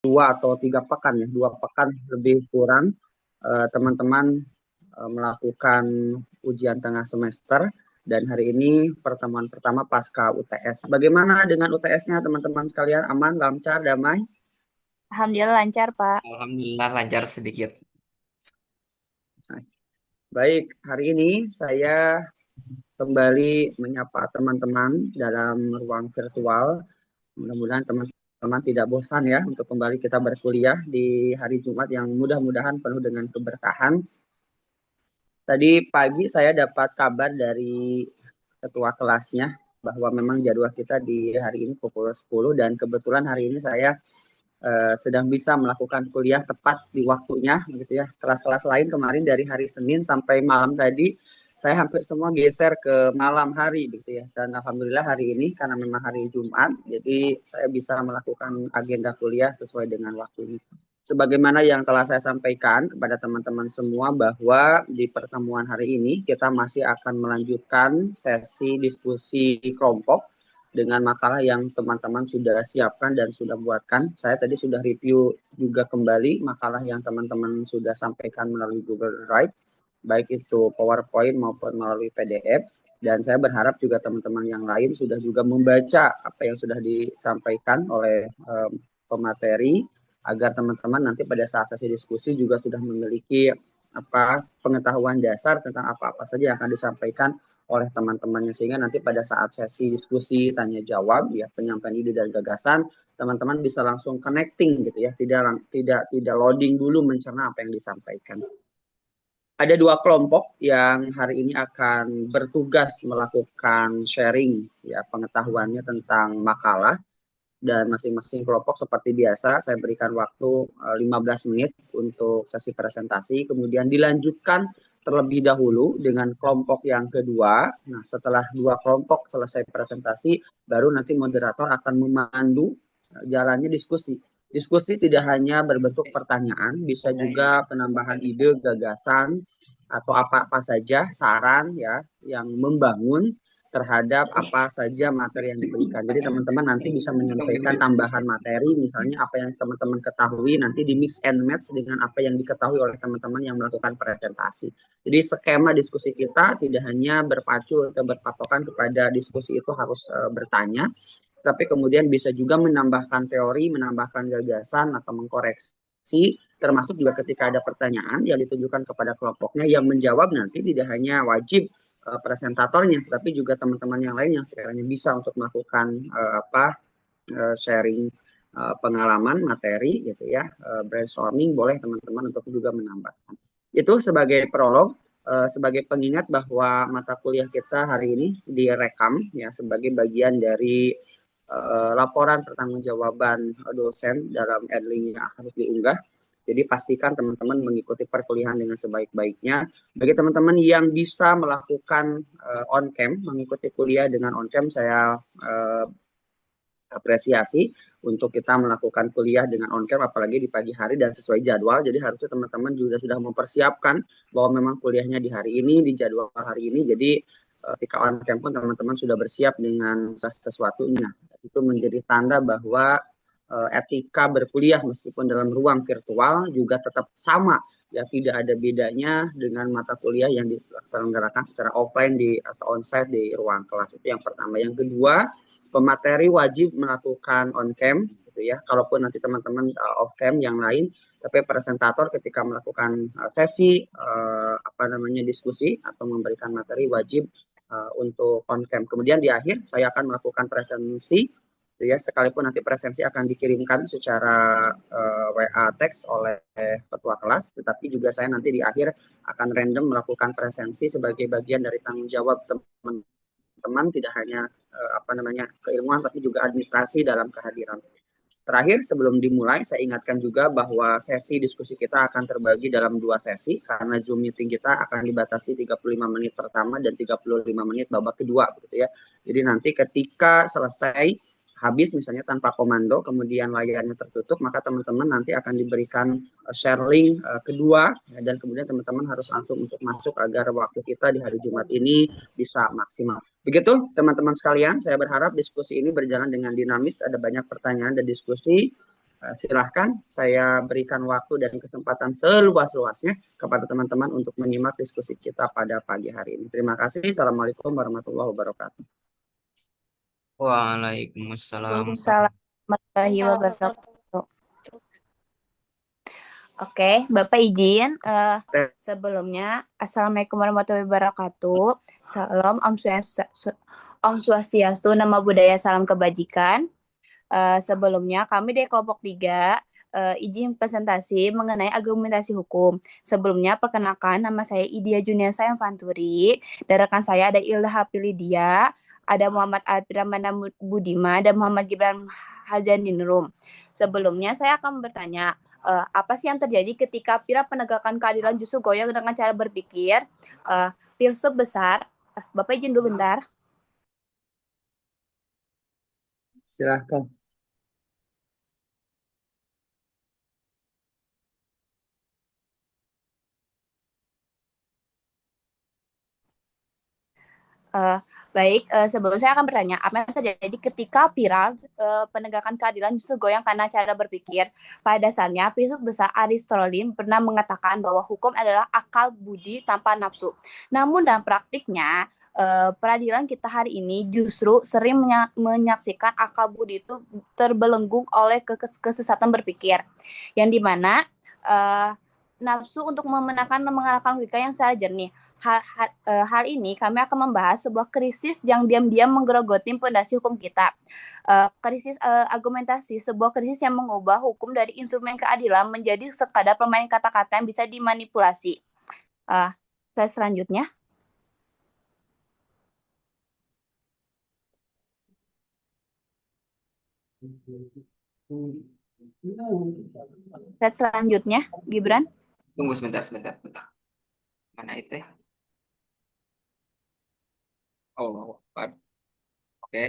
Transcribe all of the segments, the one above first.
2 atau 3 pekan ya, 2 pekan lebih kurang teman-teman melakukan ujian tengah semester dan hari ini pertemuan pertama pasca UTS. Bagaimana dengan UTS-nya teman-teman sekalian? Aman, lancar, damai? Alhamdulillah lancar, Pak. Alhamdulillah lancar sedikit. Nah, baik, hari ini saya kembali menyapa teman-teman dalam ruang virtual. Mudah-mudahan teman-teman tidak bosan ya untuk kembali kita berkuliah di hari Jumat yang mudah-mudahan penuh dengan keberkahan. Tadi pagi saya dapat kabar dari ketua kelasnya bahwa memang jadwal kita di hari ini pukul 10 dan kebetulan hari ini saya sedang bisa melakukan kuliah tepat di waktunya gitu ya. Kelas-kelas lain kemarin dari hari Senin sampai malam tadi saya hampir semua geser ke malam hari gitu ya. Dan alhamdulillah hari ini karena memang hari Jumat jadi saya bisa melakukan agenda kuliah sesuai dengan waktunya. Sebagaimana yang telah saya sampaikan kepada teman-teman semua bahwa di pertemuan hari ini kita masih akan melanjutkan sesi diskusi kelompok dengan makalah yang teman-teman sudah siapkan dan sudah buatkan. Saya tadi sudah review juga kembali makalah yang teman-teman sudah sampaikan melalui Google Drive, baik itu PowerPoint maupun melalui PDF. Dan saya berharap juga teman-teman yang lain sudah juga membaca apa yang sudah disampaikan oleh pemateri agar teman-teman nanti pada saat sesi diskusi juga sudah memiliki pengetahuan dasar tentang apa-apa saja yang akan disampaikan oleh teman-temannya sehingga nanti pada saat sesi diskusi tanya jawab ya penyampaian ide dan gagasan teman-teman bisa langsung connecting gitu ya tidak loading dulu mencerna apa yang disampaikan. Ada 2 kelompok yang hari ini akan bertugas melakukan sharing ya pengetahuannya tentang makalah dan masing-masing kelompok seperti biasa saya berikan waktu 15 menit untuk sesi presentasi, kemudian dilanjutkan terlebih dahulu dengan kelompok yang kedua. Nah, setelah 2 kelompok selesai presentasi, baru nanti moderator akan memandu jalannya diskusi. Diskusi tidak hanya berbentuk pertanyaan, bisa juga penambahan ide, gagasan, atau apa-apa saja, saran ya, yang membangun terhadap apa saja materi yang diberikan. Jadi teman-teman nanti bisa menyampaikan tambahan materi, misalnya apa yang teman-teman ketahui nanti di mix and match dengan apa yang diketahui oleh teman-teman yang melakukan presentasi. Jadi skema diskusi kita tidak hanya berpacu atau berpatokan kepada diskusi itu harus bertanya, tapi kemudian bisa juga menambahkan teori, menambahkan gagasan atau mengkoreksi, termasuk juga ketika ada pertanyaan yang ditujukan kepada kelompoknya yang menjawab nanti tidak hanya wajib presentatornya, tapi juga teman-teman yang lain yang sekiranya bisa untuk melakukan sharing pengalaman materi gitu ya, brainstorming boleh teman-teman untuk juga menambahkan. Itu sebagai prolog, sebagai pengingat bahwa mata kuliah kita hari ini direkam ya sebagai bagian dari laporan pertanggungjawaban dosen dalam e-learning yang harus diunggah. Jadi pastikan teman-teman mengikuti perkuliahan dengan sebaik-baiknya. Bagi teman-teman yang bisa melakukan on-cam, mengikuti kuliah dengan on-cam, saya apresiasi untuk kita melakukan kuliah dengan on-cam apalagi di pagi hari dan sesuai jadwal. Jadi harusnya teman-teman juga sudah mempersiapkan bahwa memang kuliahnya di hari ini, di jadwal hari ini. Jadi ketika on-cam pun teman-teman sudah bersiap dengan sesuatunya. Itu menjadi tanda bahwa etika berkuliah meskipun dalam ruang virtual juga tetap sama ya tidak ada bedanya dengan mata kuliah yang diselenggarakan secara offline di atau onsite di ruang kelas. Itu yang pertama. Yang kedua, pemateri wajib melakukan on cam gitu ya. Kalaupun nanti teman-teman off cam yang lain, tapi presentator ketika melakukan sesi diskusi atau memberikan materi wajib untuk on cam. Kemudian di akhir saya akan melakukan presentasi ya sekalipun nanti presensi akan dikirimkan secara WA teks oleh ketua kelas, tetapi juga saya nanti di akhir akan random melakukan presensi sebagai bagian dari tanggung jawab teman-teman tidak hanya keilmuan tapi juga administrasi dalam kehadiran. Terakhir sebelum dimulai saya ingatkan juga bahwa sesi diskusi kita akan terbagi dalam 2 sesi karena Zoom meeting kita akan dibatasi 35 menit pertama dan 35 menit babak kedua gitu ya. Jadi nanti ketika selesai habis misalnya tanpa komando kemudian layarnya tertutup maka teman-teman nanti akan diberikan share link kedua ya, dan kemudian teman-teman harus langsung untuk masuk agar waktu kita di hari Jumat ini bisa maksimal. Begitu teman-teman sekalian, saya berharap diskusi ini berjalan dengan dinamis, ada banyak pertanyaan dan diskusi. Silahkan saya berikan waktu dan kesempatan seluas-luasnya kepada teman-teman untuk menyimak diskusi kita pada pagi hari ini. Terima kasih. Assalamualaikum warahmatullahi wabarakatuh. Waalaikumsalam. Waalaikumsalam warahmatullahi wabarakatuh. Oke, Bapak izin sebelumnya Assalamualaikum warahmatullahi wabarakatuh. Salam Om Swastiastu, Nama Budaya, Salam Kebajikan. Sebelumnya kami dari kelompok 3 izin presentasi mengenai argumentasi hukum. Sebelumnya perkenalkan, nama saya Idia Juniasa Fanturi. Dan rekan saya ada Ilda Hapilidia, ada Muhammad Abdurrahman Budima, dan Muhammad Gibran Hajaninrum. Sebelumnya saya akan bertanya, apa sih yang terjadi ketika pira penegakan keadilan justru goyang dengan cara berpikir? Filsuf besar, Bapak izin dulu bentar. Silahkan. Baik, sebelum saya akan bertanya, apa yang terjadi ketika viral penegakan keadilan justru goyang karena cara berpikir? Pada dasarnya, filsuf besar Aristoteles pernah mengatakan bahwa hukum adalah akal budi tanpa nafsu. Namun dalam praktiknya, peradilan kita hari ini justru sering menyaksikan akal budi itu terbelenggu oleh kesesatan berpikir, yang dimana nafsu untuk memenangkan dan mengalahkan logika yang secara jernih. Hal ini kami akan membahas sebuah krisis yang diam-diam menggerogoti fondasi hukum kita. Krisis argumentasi, sebuah krisis yang mengubah hukum dari instrumen keadilan menjadi sekadar pemain kata-kata yang bisa dimanipulasi. Slide selanjutnya. Slide selanjutnya, Gibran. Tunggu sebentar. Mana itu ya? Oh, oke.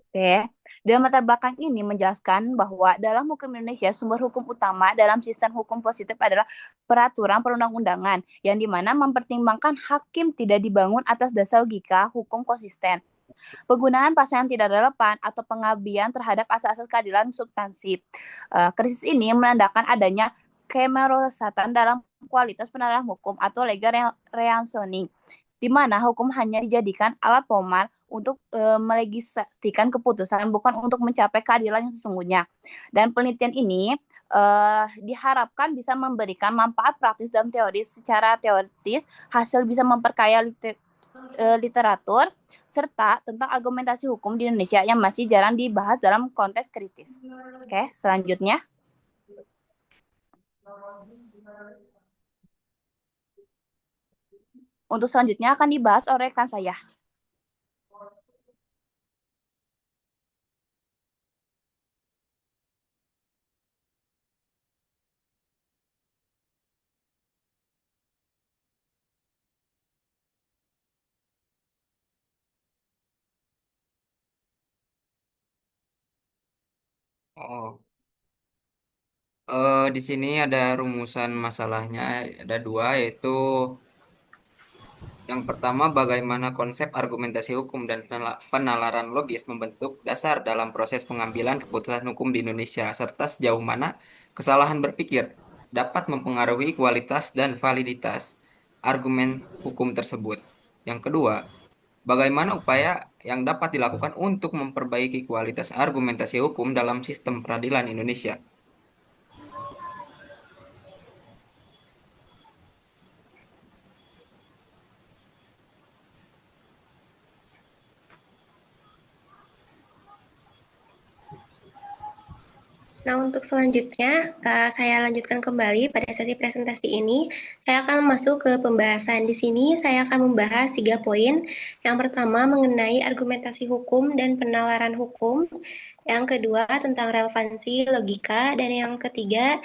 Oke, dalam latar belakang ini menjelaskan bahwa dalam hukum Indonesia sumber hukum utama dalam sistem hukum positif adalah peraturan perundang-undangan yang dimana mempertimbangkan hakim tidak dibangun atas dasar logika hukum konsisten. Penggunaan pasal yang tidak relevan atau pengabaian terhadap asas-asas keadilan substansif. Krisis ini menandakan adanya kemerosatan dalam kualitas penerapan hukum atau legal reasoning, di mana hukum hanya dijadikan alat pomar untuk melegislasikan keputusan, bukan untuk mencapai keadilan yang sesungguhnya. Dan penelitian ini diharapkan bisa memberikan manfaat praktis dan teoris. Secara teoritis, hasil bisa memperkaya literatur serta tentang argumentasi hukum di Indonesia yang masih jarang dibahas dalam konteks kritis. Oke, selanjutnya. Untuk selanjutnya akan dibahas oleh rekan saya. Oh, di sini ada rumusan masalahnya, ada dua, yaitu yang pertama, bagaimana konsep argumentasi hukum dan penalaran logis membentuk dasar dalam proses pengambilan keputusan hukum di Indonesia, serta sejauh mana kesalahan berpikir dapat mempengaruhi kualitas dan validitas argumen hukum tersebut. Yang kedua, bagaimana upaya yang dapat dilakukan untuk memperbaiki kualitas argumentasi hukum dalam sistem peradilan Indonesia. Nah, untuk selanjutnya, saya lanjutkan kembali pada sesi presentasi ini. Saya akan masuk ke pembahasan. Di sini saya akan membahas 3 poin. Yang pertama mengenai argumentasi hukum dan penalaran hukum. Yang kedua tentang relevansi logika. Dan yang ketiga,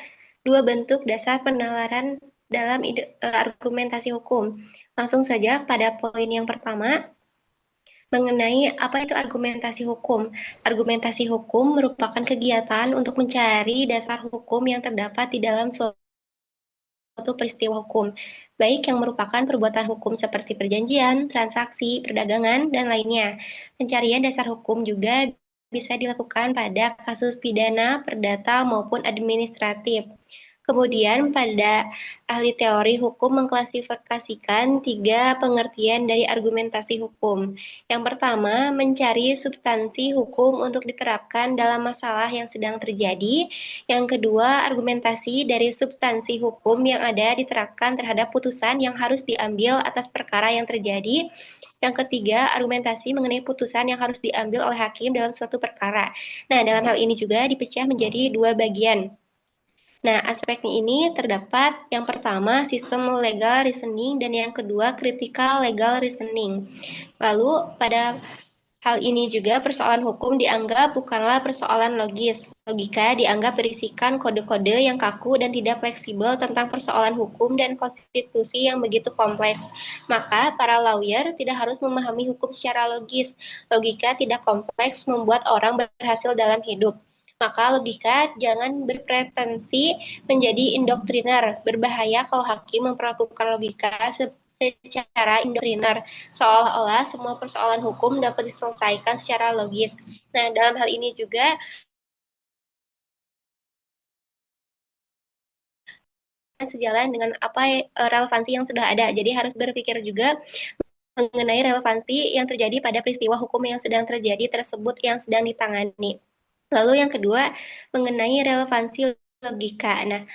2 bentuk dasar penalaran dalam argumentasi hukum. Langsung saja pada poin yang pertama, mengenai apa itu argumentasi hukum. Argumentasi hukum merupakan kegiatan untuk mencari dasar hukum yang terdapat di dalam suatu peristiwa hukum. baik yang merupakan perbuatan hukum seperti perjanjian, transaksi, perdagangan, dan lainnya. Pencarian dasar hukum juga bisa dilakukan pada kasus pidana, perdata, maupun administratif. Kemudian pada ahli teori hukum mengklasifikasikan 3 pengertian dari argumentasi hukum. Yang pertama, mencari substansi hukum untuk diterapkan dalam masalah yang sedang terjadi. Yang kedua, argumentasi dari substansi hukum yang ada diterapkan terhadap putusan yang harus diambil atas perkara yang terjadi. Yang ketiga, argumentasi mengenai putusan yang harus diambil oleh hakim dalam suatu perkara. Nah, dalam hal ini juga dipecah menjadi 2 bagian. Nah, aspeknya ini terdapat yang pertama sistem legal reasoning dan yang kedua critical legal reasoning. Lalu pada hal ini juga persoalan hukum dianggap bukanlah persoalan logis. Logika dianggap berisikan kode-kode yang kaku dan tidak fleksibel tentang persoalan hukum dan konstitusi yang begitu kompleks. Maka para lawyer tidak harus memahami hukum secara logis. Logika tidak kompleks membuat orang berhasil dalam hidup. Maka logika jangan berpretensi menjadi indoktriner. Berbahaya kalau hakim memperlakukan logika secara indoktriner, seolah-olah semua persoalan hukum dapat diselesaikan secara logis. Nah, dalam hal ini juga sejalan dengan apa relevansi yang sudah ada. Jadi harus berpikir juga mengenai relevansi yang terjadi pada peristiwa hukum yang sedang terjadi tersebut yang sedang ditangani. Lalu yang kedua, mengenai relevansi logika. Nah,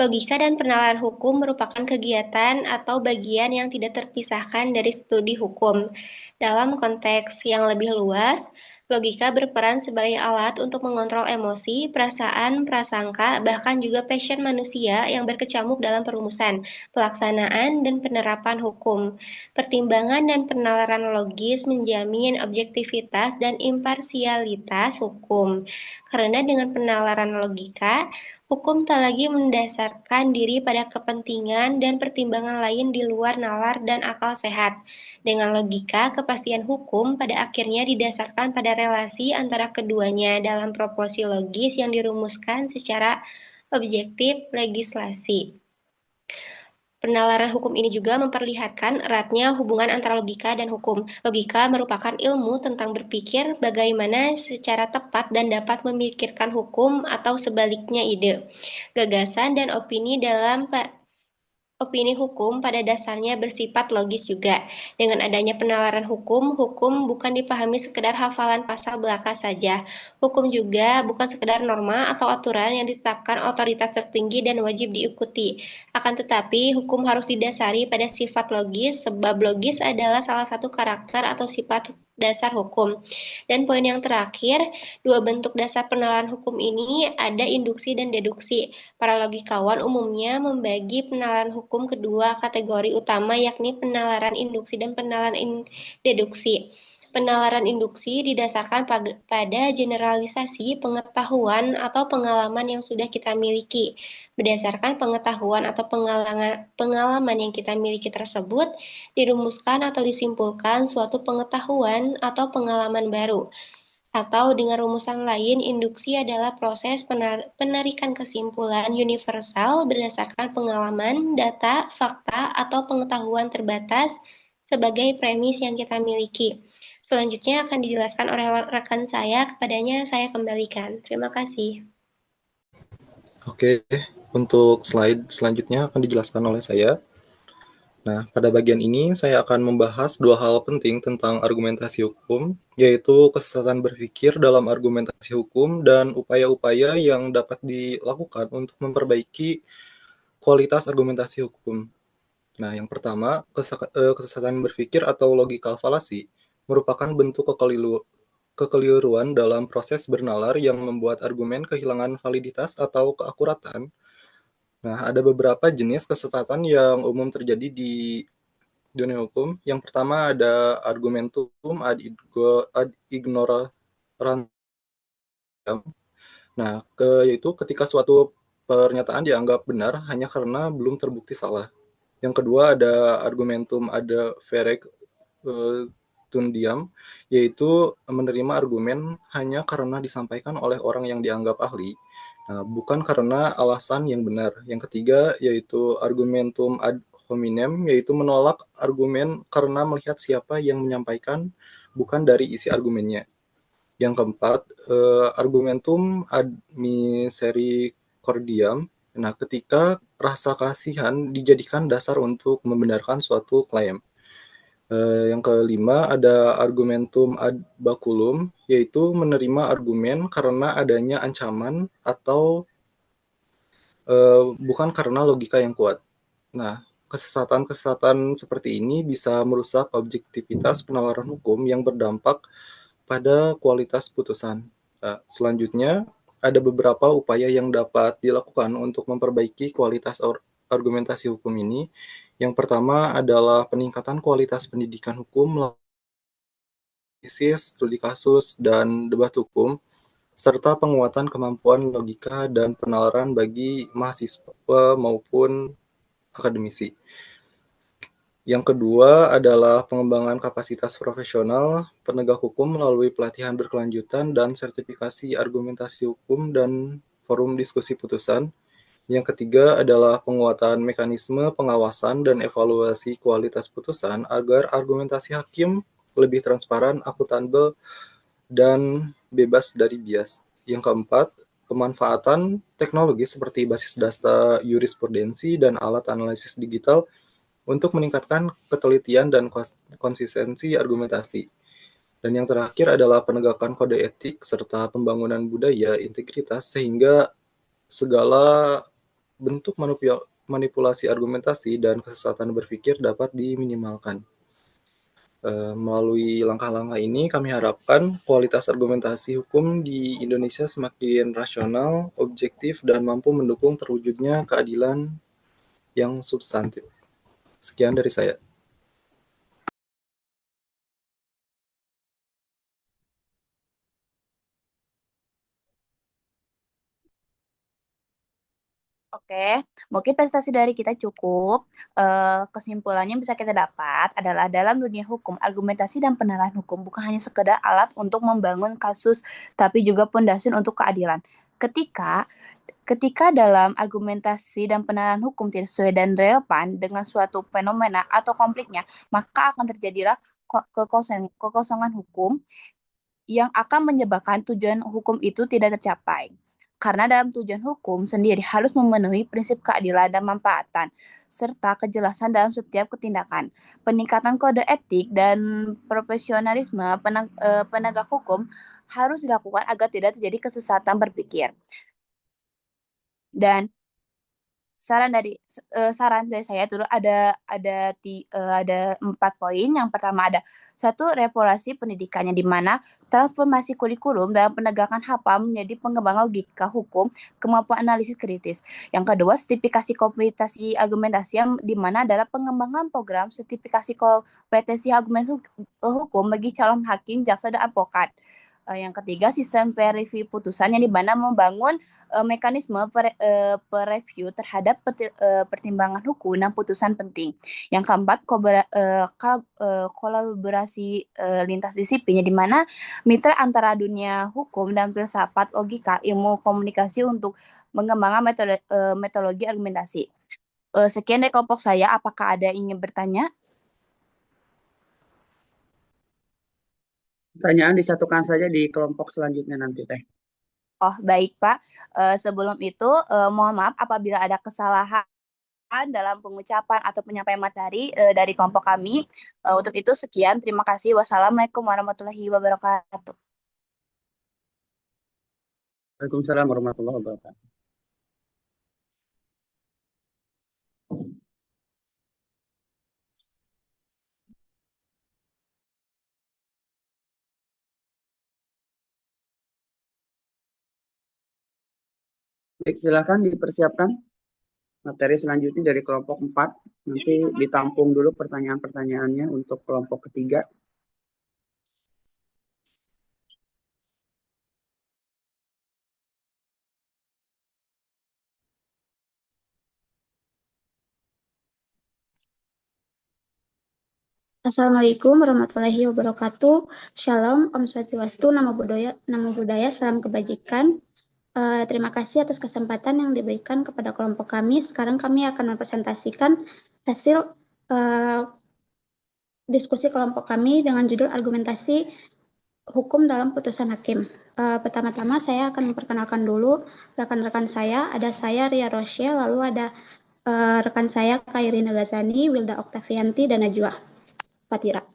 logika dan penalaran hukum merupakan kegiatan atau bagian yang tidak terpisahkan dari studi hukum. Dalam konteks yang lebih luas, logika berperan sebagai alat untuk mengontrol emosi, perasaan, prasangka, bahkan juga passion manusia yang berkecamuk dalam perumusan, pelaksanaan, dan penerapan hukum. Pertimbangan dan penalaran logis menjamin objektivitas dan imparsialitas hukum. Karena dengan penalaran logika, hukum tak lagi mendasarkan diri pada kepentingan dan pertimbangan lain di luar nalar dan akal sehat. Dengan logika, kepastian hukum pada akhirnya didasarkan pada relasi antara keduanya dalam proporsi logis yang dirumuskan secara objektif legislasi. Penalaran hukum ini juga memperlihatkan eratnya hubungan antara logika dan hukum. Logika merupakan ilmu tentang berpikir bagaimana secara tepat dan dapat memikirkan hukum atau sebaliknya ide, gagasan, dan opini dalam opini hukum pada dasarnya bersifat logis juga. Dengan adanya penalaran hukum, hukum bukan dipahami sekedar hafalan pasal belaka saja. Hukum juga bukan sekedar norma atau aturan yang ditetapkan otoritas tertinggi dan wajib diikuti. Akan tetapi, hukum harus didasari pada sifat logis, sebab logis adalah salah satu karakter atau sifat dasar hukum. Dan poin yang terakhir, 2 bentuk dasar penalaran hukum ini ada induksi dan deduksi. Para logikawan umumnya membagi penalaran hukum kedua kategori utama, yakni penalaran induksi dan penalaran deduksi. Penalaran induksi didasarkan pada generalisasi pengetahuan atau pengalaman yang sudah kita miliki. Berdasarkan pengetahuan atau pengalaman yang kita miliki tersebut, dirumuskan atau disimpulkan suatu pengetahuan atau pengalaman baru. Atau dengan rumusan lain, induksi adalah proses penarikan kesimpulan universal berdasarkan pengalaman, data, fakta, atau pengetahuan terbatas sebagai premis yang kita miliki. Selanjutnya akan dijelaskan oleh rekan saya, kepadanya saya kembalikan. Terima kasih. Oke, untuk slide selanjutnya akan dijelaskan oleh saya. Nah, pada bagian ini saya akan membahas 2 hal penting tentang argumentasi hukum, yaitu kesesatan berpikir dalam argumentasi hukum dan upaya-upaya yang dapat dilakukan untuk memperbaiki kualitas argumentasi hukum. Nah, yang pertama, kesesatan berpikir atau logical fallacy merupakan bentuk kekeliruan dalam proses bernalar yang membuat argumen kehilangan validitas atau keakuratan. Nah, ada beberapa jenis kesesatan yang umum terjadi di dunia hukum. Yang pertama ada argumentum ad ignorantiam. Nah, yaitu ketika suatu pernyataan dianggap benar hanya karena belum terbukti salah. Yang kedua ada argumentum ad verecundiam, yaitu menerima argumen hanya karena disampaikan oleh orang yang dianggap ahli, bukan karena alasan yang benar. Yang ketiga yaitu argumentum ad hominem, yaitu menolak argumen karena melihat siapa yang menyampaikan, bukan dari isi argumennya. Yang keempat, argumentum ad misericordiam. Nah, ketika rasa kasihan dijadikan dasar untuk membenarkan suatu klaim. Yang kelima ada argumentum ad baculum, yaitu menerima argumen karena adanya ancaman atau bukan karena logika yang kuat. Nah, kesesatan-kesesatan seperti ini bisa merusak objektivitas penalaran hukum yang berdampak pada kualitas putusan. Nah, selanjutnya, ada beberapa upaya yang dapat dilakukan untuk memperbaiki kualitas argumentasi hukum ini. Yang pertama adalah peningkatan kualitas pendidikan hukum melalui analisis, studi kasus, dan debat hukum, serta penguatan kemampuan logika dan penalaran bagi mahasiswa maupun akademisi. Yang kedua adalah pengembangan kapasitas profesional penegak hukum melalui pelatihan berkelanjutan dan sertifikasi argumentasi hukum dan forum diskusi putusan. Yang ketiga adalah penguatan mekanisme pengawasan dan evaluasi kualitas putusan agar argumentasi hakim lebih transparan, akuntabel, dan bebas dari bias. Yang keempat, pemanfaatan teknologi seperti basis data jurisprudensi dan alat analisis digital untuk meningkatkan ketelitian dan konsistensi argumentasi. Dan yang terakhir adalah penegakan kode etik serta pembangunan budaya integritas sehingga segala bentuk manipulasi argumentasi dan kesesatan berpikir dapat diminimalkan. Melalui langkah-langkah ini kami harapkan kualitas argumentasi hukum di Indonesia semakin rasional, objektif, dan mampu mendukung terwujudnya keadilan yang substantif. Sekian dari saya. Oke, mungkin prestasi dari kita cukup. Kesimpulannya bisa kita dapat adalah dalam dunia hukum, argumentasi dan penalaran hukum bukan hanya sekedar alat untuk membangun kasus, tapi juga pondasi untuk keadilan. Ketika dalam argumentasi dan penalaran hukum tidak sesuai dan relevan dengan suatu fenomena atau konfliknya, maka akan terjadilah kekosongan hukum yang akan menyebabkan tujuan hukum itu tidak tercapai. Karena dalam tujuan hukum sendiri harus memenuhi prinsip keadilan dan manfaatan, serta kejelasan dalam setiap ketindakan. Peningkatan kode etik dan profesionalisme penegak hukum harus dilakukan agar tidak terjadi kesesatan berpikir. Dan saran dari saya dulu ada 4 poin. Yang pertama ada 1, reformasi pendidikannya, di mana transformasi kurikulum dalam penegakan HAPAM menjadi pengembangan logika hukum, kemampuan analisis kritis. Yang kedua, sertifikasi kompetensi argumentasi, yang di mana adalah pengembangan program sertifikasi kompetensi argumentasi hukum bagi calon hakim, jaksa, dan advokat. Yang ketiga, sistem review putusan, yang di mana membangun mekanisme review terhadap pertimbangan hukum dan putusan penting. Yang keempat, kolaborasi lintas disiplin, di mana mitra antara dunia hukum dan filsafat logika, ilmu komunikasi untuk mengembangkan metodologi argumentasi. Sekian dari kelompok saya. Apakah ada yang ingin bertanya? Pertanyaan disatukan saja di kelompok selanjutnya nanti, Teh. Oh, baik, Pak. Sebelum itu, mohon maaf apabila ada kesalahan dalam pengucapan atau penyampaian materi dari kelompok kami. Untuk itu, sekian. Terima kasih. Wassalamualaikum warahmatullahi wabarakatuh. Waalaikumsalam warahmatullahi wabarakatuh. Baik, silakan dipersiapkan materi selanjutnya dari kelompok 4. Nanti ditampung dulu pertanyaan-pertanyaannya untuk kelompok ketiga. Assalamualaikum warahmatullahi wabarakatuh. Shalom, Om Swastiastu, Namo Buddhaya, salam kebajikan. Terima kasih atas kesempatan yang diberikan kepada kelompok kami. Sekarang kami akan mempresentasikan hasil diskusi kelompok kami dengan judul argumentasi hukum dalam putusan hakim. Pertama-tama saya akan memperkenalkan dulu rekan-rekan saya. Ada saya Ria Rochelle, lalu ada rekan saya Kairina Ghazani, Wilda Oktavianti, dan Najwa Fatira.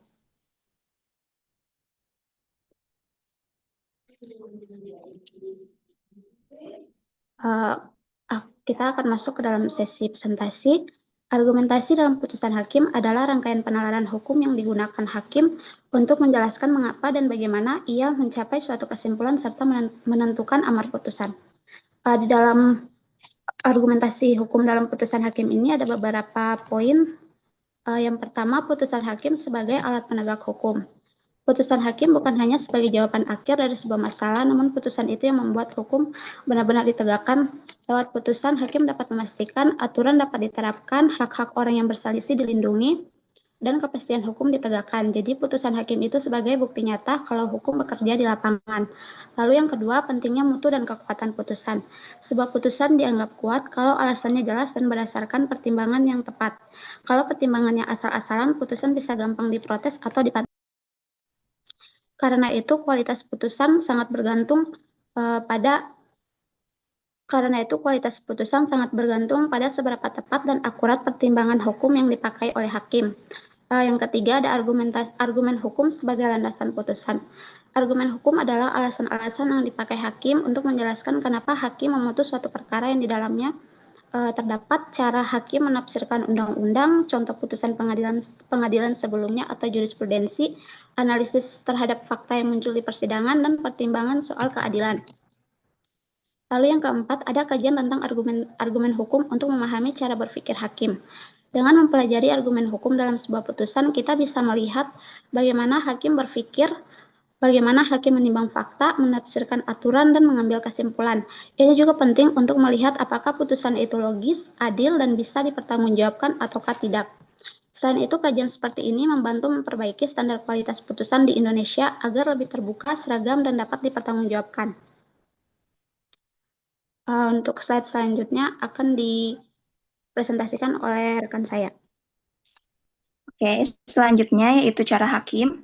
Kita akan masuk ke dalam sesi presentasi. Argumentasi dalam putusan hakim adalah rangkaian penalaran hukum yang digunakan hakim untuk menjelaskan mengapa dan bagaimana ia mencapai suatu kesimpulan serta menentukan amar putusan. Di dalam argumentasi hukum dalam putusan hakim ini ada beberapa poin. Yang pertama, putusan hakim sebagai alat penegak hukum. Putusan hakim bukan hanya sebagai jawaban akhir dari sebuah masalah, namun putusan itu yang membuat hukum benar-benar ditegakkan. Lewat putusan, hakim dapat memastikan aturan dapat diterapkan, hak-hak orang yang berselisih dilindungi, dan kepastian hukum ditegakkan. Jadi putusan hakim itu sebagai bukti nyata kalau hukum bekerja di lapangan. Lalu yang kedua, pentingnya mutu dan kekuatan putusan. Sebuah putusan dianggap kuat kalau alasannya jelas dan berdasarkan pertimbangan yang tepat. Kalau pertimbangannya asal-asalan, putusan bisa gampang diprotes atau dipatahkan. Karena itu kualitas putusan sangat bergantung pada seberapa tepat dan akurat pertimbangan hukum yang dipakai oleh hakim. Yang ketiga ada argumen hukum sebagai landasan putusan. Argumen hukum adalah alasan-alasan yang dipakai hakim untuk menjelaskan kenapa hakim memutus suatu perkara yang di dalamnya terdapat cara hakim menafsirkan undang-undang, contoh putusan pengadilan sebelumnya atau jurisprudensi, analisis terhadap fakta yang muncul di persidangan, dan pertimbangan soal keadilan. Lalu yang keempat, ada kajian tentang argumen hukum untuk memahami cara berpikir hakim. Dengan mempelajari argumen hukum dalam sebuah putusan, kita bisa melihat bagaimana hakim berpikir, bagaimana hakim menimbang fakta, menafsirkan aturan, dan mengambil kesimpulan. Ini juga penting untuk melihat apakah putusan itu logis, adil, dan bisa dipertanggungjawabkan ataukah tidak. Selain itu, kajian seperti ini membantu memperbaiki standar kualitas putusan di Indonesia agar lebih terbuka, seragam, dan dapat dipertanggungjawabkan. Untuk slide selanjutnya akan dipresentasikan oleh rekan saya. Oke, selanjutnya yaitu cara hakim.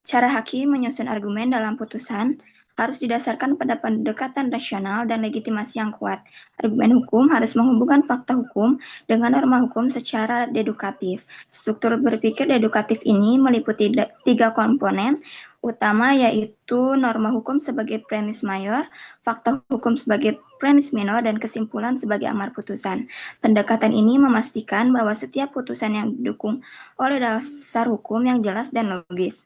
Cara hakim menyusun argumen dalam putusan harus didasarkan pada pendekatan rasional dan legitimasi yang kuat. Argumen hukum harus menghubungkan fakta hukum dengan norma hukum secara dedukatif. Struktur berpikir dedukatif ini meliputi 3 komponen utama, yaitu norma hukum sebagai premis mayor, fakta hukum sebagai premis minor, dan kesimpulan sebagai amar putusan. Pendekatan ini memastikan bahwa setiap putusan yang didukung oleh dasar hukum yang jelas dan logis.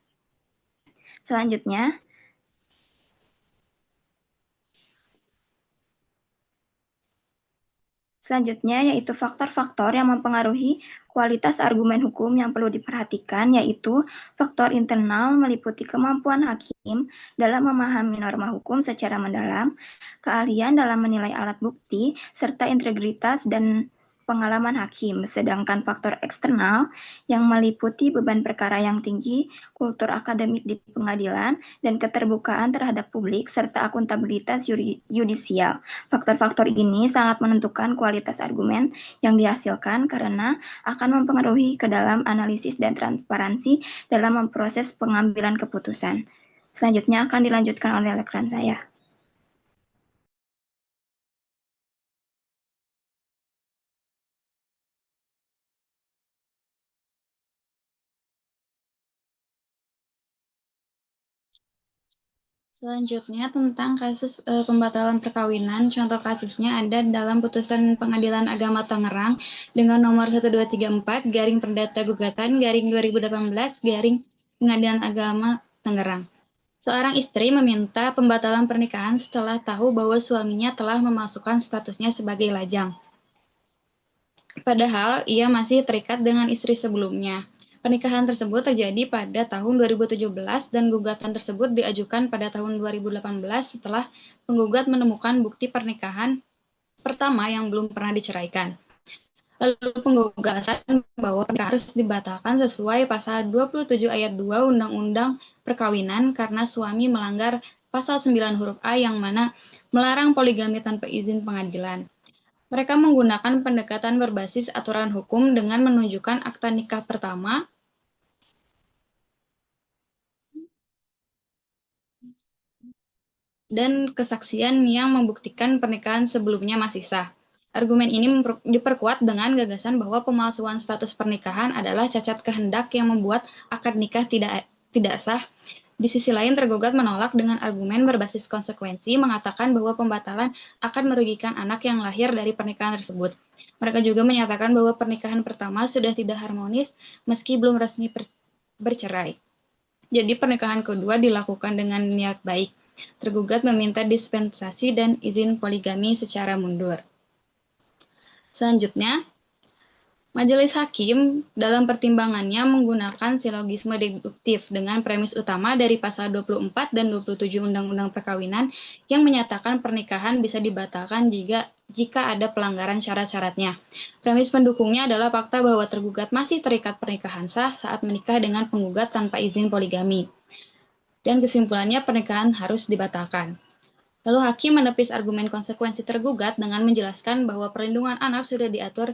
Selanjutnya yaitu faktor-faktor yang mempengaruhi kualitas argumen hukum yang perlu diperhatikan, yaitu faktor internal meliputi kemampuan hakim dalam memahami norma hukum secara mendalam, keahlian dalam menilai alat bukti, serta integritas dan pengalaman hakim. Sedangkan faktor eksternal yang meliputi beban perkara yang tinggi, kultur akademik di pengadilan, dan keterbukaan terhadap publik, serta akuntabilitas yudisial. Faktor-faktor ini sangat menentukan kualitas argumen yang dihasilkan karena akan mempengaruhi ke dalam analisis dan transparansi dalam memproses pengambilan keputusan. Selanjutnya akan dilanjutkan oleh rekan saya. Selanjutnya tentang kasus pembatalan perkawinan, contoh kasusnya ada dalam putusan Pengadilan Agama Tangerang dengan nomor 1234 garing perdata gugatan garing 2018 garing Pengadilan Agama Tangerang. Seorang istri meminta pembatalan pernikahan setelah tahu bahwa suaminya telah memasukkan statusnya sebagai lajang. Padahal ia masih terikat dengan istri sebelumnya. Pernikahan tersebut terjadi pada tahun 2017 dan gugatan tersebut diajukan pada tahun 2018 setelah penggugat menemukan bukti pernikahan pertama yang belum pernah diceraikan. Lalu penggugatan bahwa pernikahan harus dibatalkan sesuai pasal 27 ayat 2 Undang-Undang Perkawinan karena suami melanggar pasal 9 huruf A yang mana melarang poligami tanpa izin pengadilan. Mereka menggunakan pendekatan berbasis aturan hukum dengan menunjukkan akta nikah pertama dan kesaksian yang membuktikan pernikahan sebelumnya masih sah. Argumen ini diperkuat dengan gagasan bahwa pemalsuan status pernikahan adalah cacat kehendak yang membuat akad nikah tidak sah. Di sisi lain, tergugat menolak dengan argumen berbasis konsekuensi, mengatakan bahwa pembatalan akan merugikan anak yang lahir dari pernikahan tersebut. Mereka juga menyatakan bahwa pernikahan pertama sudah tidak harmonis meski belum resmi bercerai. Jadi pernikahan kedua dilakukan dengan niat baik. Tergugat meminta dispensasi dan izin poligami secara mundur. Selanjutnya, Majelis Hakim dalam pertimbangannya menggunakan silogisme deduktif dengan premis utama dari pasal 24 dan 27 Undang-Undang Perkawinan yang menyatakan pernikahan bisa dibatalkan jika ada pelanggaran syarat-syaratnya. Premis pendukungnya adalah fakta bahwa tergugat masih terikat pernikahan sah saat menikah dengan penggugat tanpa izin poligami. Dan kesimpulannya pernikahan harus dibatalkan. Lalu hakim menepis argumen konsekuensi tergugat dengan menjelaskan bahwa perlindungan anak sudah diatur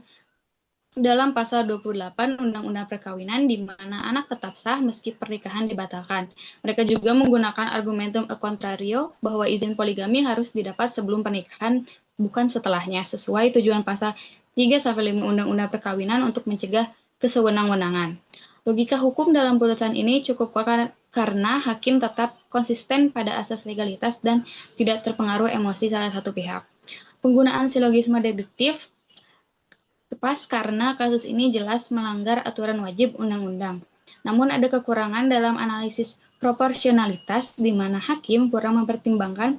dalam pasal 28 Undang-Undang Perkawinan di mana anak tetap sah meski pernikahan dibatalkan. Mereka juga menggunakan argumentum a contrario bahwa izin poligami harus didapat sebelum pernikahan bukan setelahnya sesuai tujuan pasal 3-5 Undang-Undang Perkawinan untuk mencegah kesewenang-wenangan. Logika hukum dalam putusan ini cukup karena hakim tetap konsisten pada asas legalitas dan tidak terpengaruh emosi salah satu pihak. Penggunaan silogisme deduktif pas karena kasus ini jelas melanggar aturan wajib undang-undang. Namun ada kekurangan dalam analisis proporsionalitas di mana hakim kurang mempertimbangkan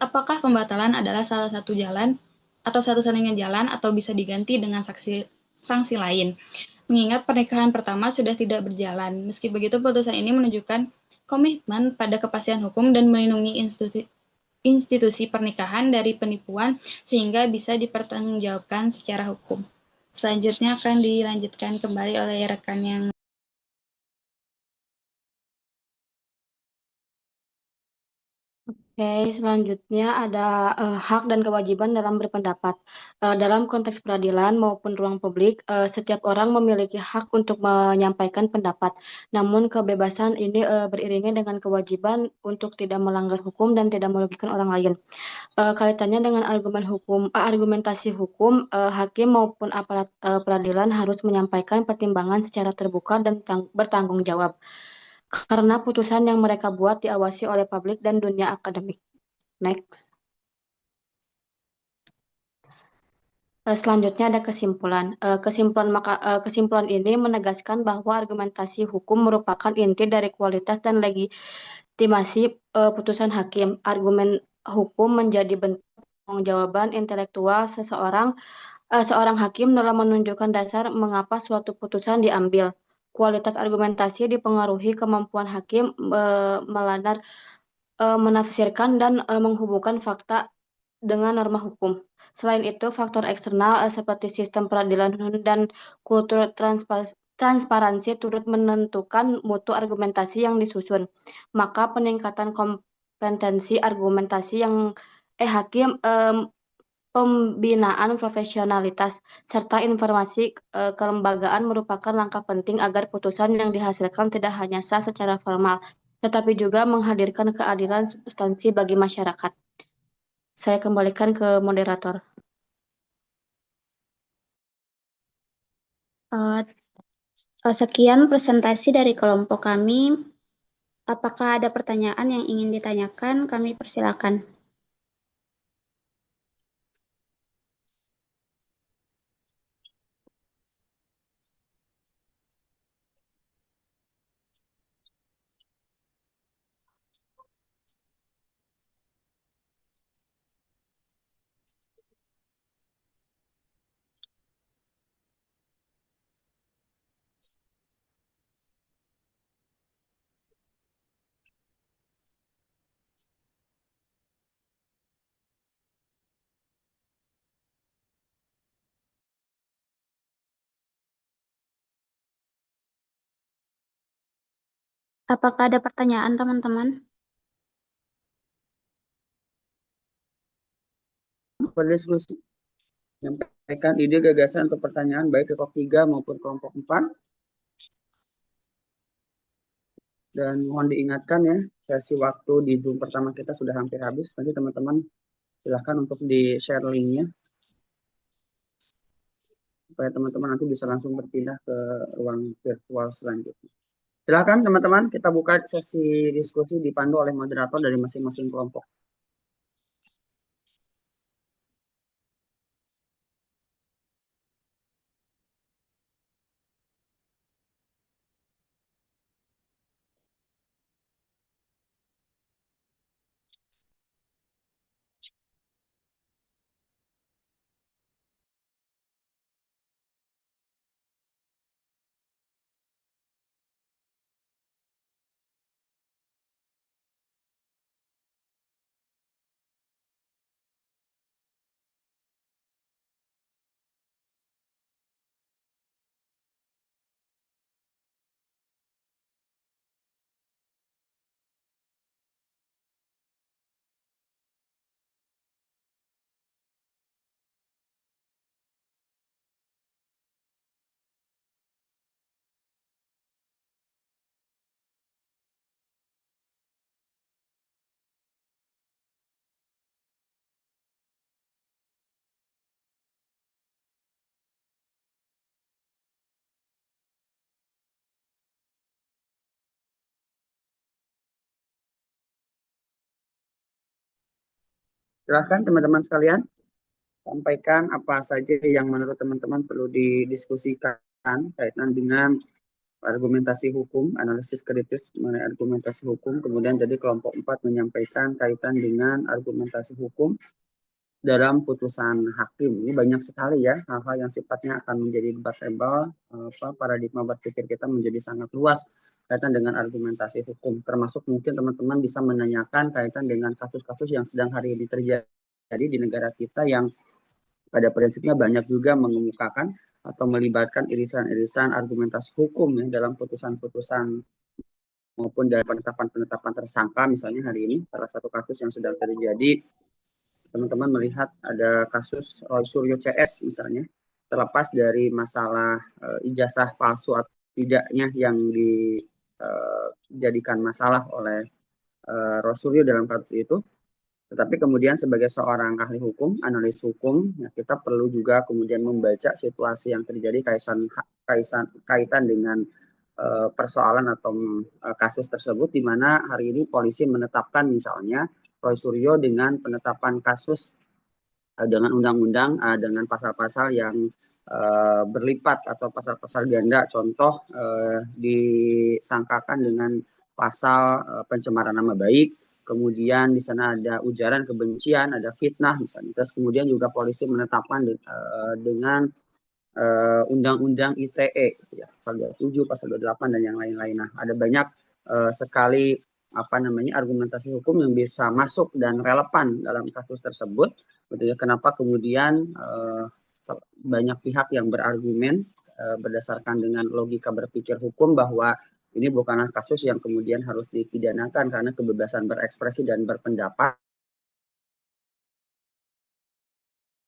apakah pembatalan adalah salah satu jalan atau satu-satunya jalan atau bisa diganti dengan sanksi lain. Mengingat pernikahan pertama sudah tidak berjalan. Meski begitu, putusan ini menunjukkan komitmen pada kepastian hukum dan melindungi institusi pernikahan dari penipuan sehingga bisa dipertanggungjawabkan secara hukum. Selanjutnya akan dilanjutkan kembali oleh rekan yang Oke, selanjutnya ada hak dan kewajiban dalam berpendapat. Dalam konteks peradilan maupun ruang publik, setiap orang memiliki hak untuk menyampaikan pendapat. Namun kebebasan ini beriringan dengan kewajiban untuk tidak melanggar hukum dan tidak merugikan orang lain. Kaitannya dengan argumentasi hukum, hakim maupun aparat peradilan harus menyampaikan pertimbangan secara terbuka dan bertanggung jawab. Karena putusan yang mereka buat diawasi oleh publik dan dunia akademik. Next. Selanjutnya ada kesimpulan. Kesimpulan ini menegaskan bahwa argumentasi hukum merupakan inti dari kualitas dan legitimasi putusan hakim. Argumen hukum menjadi bentuk pertanggungjawaban intelektual seorang hakim dalam menunjukkan dasar mengapa suatu putusan diambil. Kualitas argumentasi dipengaruhi kemampuan hakim menafsirkan dan menghubungkan fakta dengan norma hukum. Selain itu, faktor eksternal seperti sistem peradilan dan kultur transparansi turut menentukan mutu argumentasi yang disusun. Maka peningkatan kompetensi argumentasi hakim, pembinaan profesionalitas, serta informasi kelembagaan merupakan langkah penting agar putusan yang dihasilkan tidak hanya sah secara formal, tetapi juga menghadirkan keadilan substansi bagi masyarakat. Saya kembalikan ke moderator. Sekian presentasi dari kelompok kami. Apakah ada pertanyaan yang ingin ditanyakan? Kami persilakan. Apakah ada pertanyaan, teman-teman? Berdiskusi menyampaikan ide, gagasan, atau pertanyaan baik kelompok 3 maupun kelompok 4. Dan mohon diingatkan ya, sesi waktu di Zoom pertama kita sudah hampir habis. Nanti teman-teman silahkan untuk di-share linknya, supaya teman-teman nanti bisa langsung berpindah ke ruang virtual selanjutnya. Silahkan teman-teman, kita buka sesi diskusi dipandu oleh moderator dari masing-masing kelompok. Silahkan teman-teman sekalian, sampaikan apa saja yang menurut teman-teman perlu didiskusikan kaitan dengan argumentasi hukum, analisis kritis mengenai argumentasi hukum. Kemudian jadi kelompok 4 menyampaikan kaitan dengan argumentasi hukum dalam putusan hakim. Ini banyak sekali ya hal-hal yang sifatnya akan menjadi debatable, paradigma berpikir kita menjadi sangat luas kaitan dengan argumentasi hukum. Termasuk mungkin teman-teman bisa menanyakan kaitan dengan kasus-kasus yang sedang hari ini terjadi di negara kita yang pada prinsipnya banyak juga mengemukakan atau melibatkan irisan-irisan argumentasi hukum ya, dalam putusan-putusan maupun dalam penetapan-penetapan tersangka. Misalnya hari ini salah satu kasus yang sedang terjadi, teman-teman melihat ada kasus Roy Suryo CS misalnya, terlepas dari masalah ijazah palsu atau tidaknya yang dijadikan masalah oleh Roy Suryo dalam kasus itu. Tetapi kemudian sebagai seorang ahli hukum, analis hukum, ya kita perlu juga kemudian membaca situasi yang terjadi kaitan dengan persoalan atau kasus tersebut, di mana hari ini polisi menetapkan misalnya Roy Suryo dengan penetapan kasus dengan undang-undang dengan pasal-pasal yang berlipat atau pasal-pasal ganda. Contoh disangkakan dengan pasal pencemaran nama baik. Kemudian di sana ada ujaran kebencian, ada fitnah misalnya. Terus kemudian juga polisi menetapkan dengan undang-undang ITE, ya, pasal 27, pasal 28 dan yang lain-lain. Nah, ada banyak sekali argumentasi hukum yang bisa masuk dan relevan dalam kasus tersebut. Betul ya, kenapa kemudian banyak pihak yang berargumen berdasarkan dengan logika berpikir hukum bahwa ini bukanlah kasus yang kemudian harus dipidanakan karena kebebasan berekspresi dan berpendapat